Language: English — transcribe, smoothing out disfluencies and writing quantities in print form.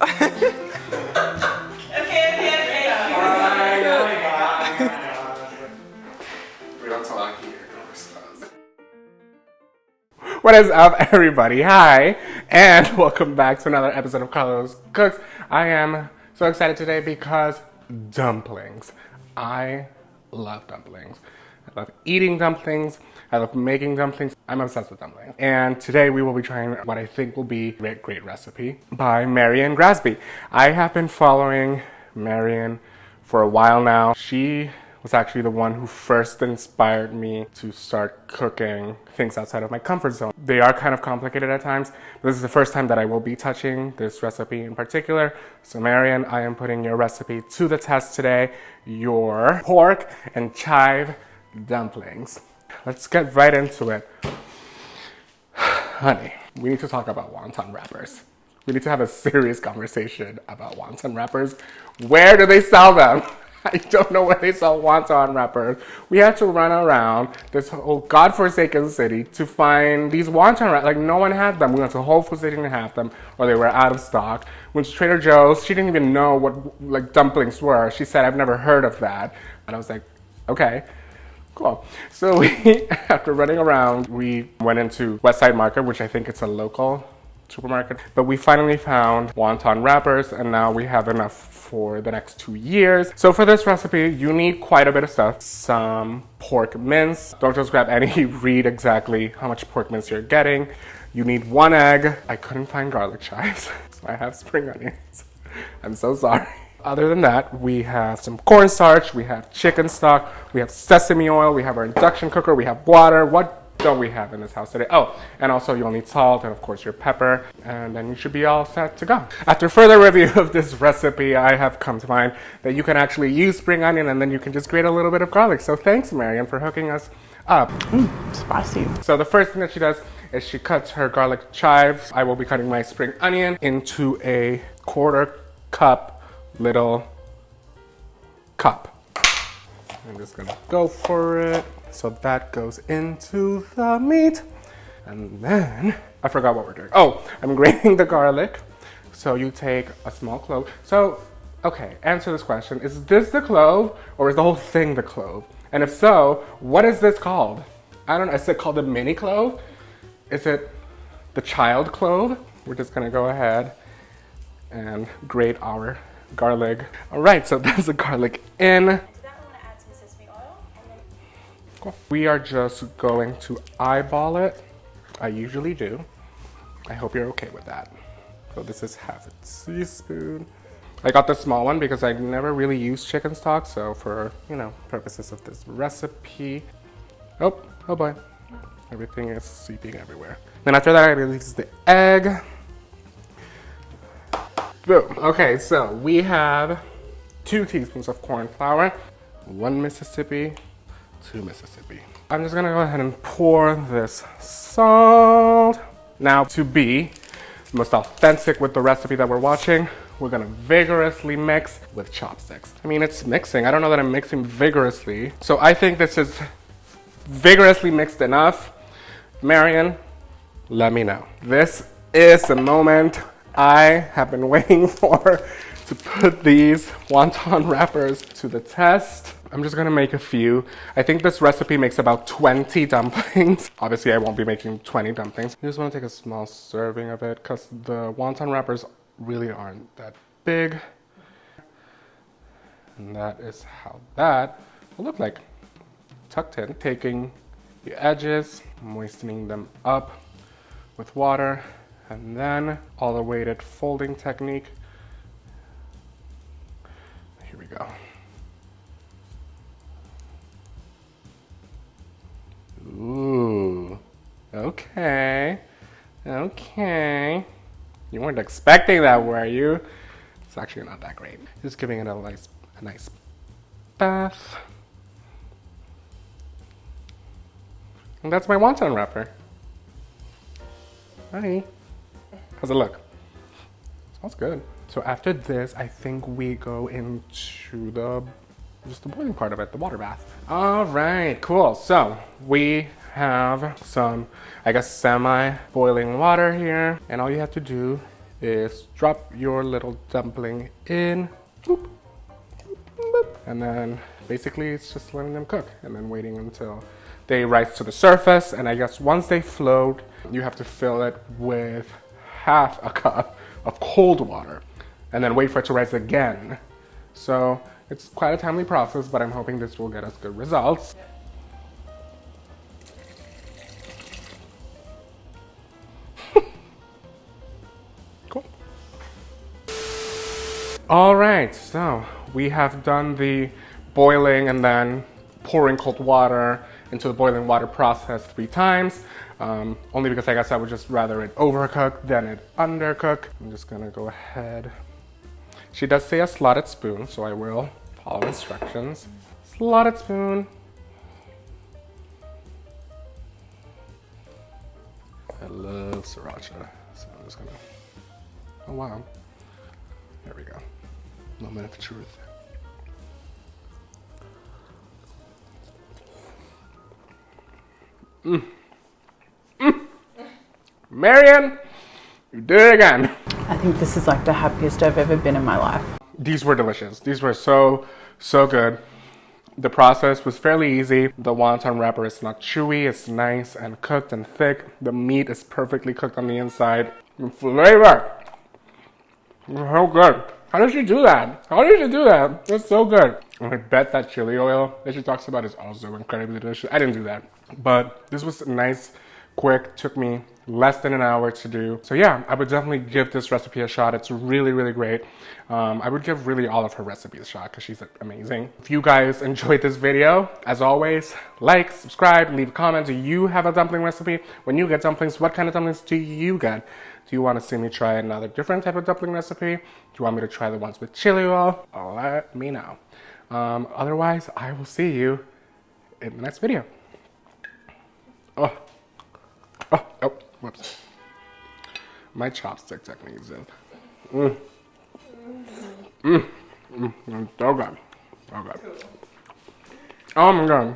We don't talk here. What is up, everybody? Hi, and welcome back to another episode of Carlos Cooks. I am so excited today because dumplings. I love dumplings. I love eating dumplings. I love making dumplings. I'm obsessed with dumplings. And today we will be trying what I think will be a great recipe by Marion Grasby. I have been following Marion for a while now. She was actually the one who first inspired me to start cooking things outside of my comfort zone. They are kind of complicated at times. This is the first time that I will be touching this recipe in particular. So Marion, I am putting your recipe to the test today. Your pork and chive dumplings. Let's get right into it. Honey, we need to talk about wonton wrappers. We need to have a serious conversation about wonton wrappers. Where do they sell them? I don't know where they sell wonton wrappers. We had to run around this whole godforsaken city to find these wonton wrappers. Like, no one had them. We went to Whole Foods, they didn't have them, or they were out of stock. Went to Trader Joe's, she didn't even know what dumplings were. She said, I've never heard of that. And I was like, okay, cool. So we, after running around, we went into Westside Market, which I think it's a local supermarket. But we finally found wonton wrappers, and now we have enough for the next 2 years. So for this recipe, you need quite a bit of stuff. Some pork mince. Don't just grab any, read exactly how much pork mince you're getting. You need 1 egg. I couldn't find garlic chives, so I have spring onions. I'm so sorry. Other than that, we have some cornstarch, we have chicken stock, we have sesame oil, we have our induction cooker, we have water. What don't we have in this house today? Oh, and also you'll need salt and of course your pepper, and then you should be all set to go. After further review of this recipe, I have come to find that you can actually use spring onion and then you can just grate a little bit of garlic. So thanks, Marion, for hooking us up. Spicy. So the first thing that she does is she cuts her garlic chives. I will be cutting my spring onion into a 1/4 cup little cup. I'm just gonna go for it. So that goes into the meat. And then, I forgot what we're doing. Oh, I'm grating the garlic. So you take a small clove. So, okay, answer this question. Is this the clove or is the whole thing the clove? And if so, what is this called? I don't know, is it called a mini clove? Is it the child clove? We're just gonna go ahead and grate our garlic. All right, so that's the garlic in. Cool. We are just going to eyeball it. I usually do. I hope you're okay with that. So this is 1/2 teaspoon. I got the small one because I never really use chicken stock, so for, purposes of this recipe. Oh boy. Everything is seeping everywhere. Then after that, I release the egg. Boom. Okay, so we have 2 teaspoons of corn flour, 1 Mississippi, 2 Mississippi. I'm just gonna go ahead and pour this salt. Now, to be most authentic with the recipe that we're watching, we're gonna vigorously mix with chopsticks. I mean, it's mixing. I don't know that I'm mixing vigorously. So I think this is vigorously mixed enough. Marion, let me know. This is the moment I have been waiting for to put these wonton wrappers to the test. I'm just gonna make a few. I think this recipe makes about 20 dumplings. Obviously, I won't be making 20 dumplings. I just wanna take a small serving of it because the wonton wrappers really aren't that big. And that is how that will look like. Tucked in. Taking the edges, moistening them up with water, and then all the weighted folding technique. Here we go. Ooh, okay. You weren't expecting that, were you? It's actually not that great. Just giving it a nice bath. And that's my wonton wrapper. Hi. How's it look? Smells good. So after this, I think we go into the boiling part of it, the water bath. All right, cool. So we have some, I guess, semi-boiling water here. And all you have to do is drop your little dumpling in, boop, boop, and then basically it's just letting them cook and then waiting until they rise to the surface. And I guess once they float, you have to fill it with half a cup of cold water and then wait for it to rise again. So it's quite a timely process, but I'm hoping this will get us good results. Cool. All right, so we have done the boiling and then pouring cold water into the boiling water process 3 times. Only because I guess I would just rather it overcook than it undercook. I'm just gonna go ahead. She does say a slotted spoon, so I will follow instructions. Slotted spoon. I love sriracha, so I'm just gonna, oh wow. There we go. Moment of truth. Marion, you did it again. I think this is like the happiest I've ever been in my life. These were delicious. These were so good. The process was fairly easy. The wonton wrapper is not chewy. It's nice and cooked and thick. The meat is perfectly cooked on the inside. The flavor. So good. How did she do that? How did she do that? It's so good. And I bet that chili oil that she talks about is also incredibly delicious. I didn't do that. But this was nice, quick. Took me less than an hour to do. So yeah, I would definitely give this recipe a shot. It's really, really great. I would give really all of her recipes a shot because she's amazing. If you guys enjoyed this video, as always, like, subscribe, leave a comment. Do you have a dumpling recipe? When you get dumplings, what kind of dumplings do you get? Do you want to see me try another different type of dumpling recipe? Do you want me to try the ones with chili oil? Let me know. Otherwise, I will see you in the next video. Oh, whoops. My chopstick technique is it. So good. So good. Oh my god.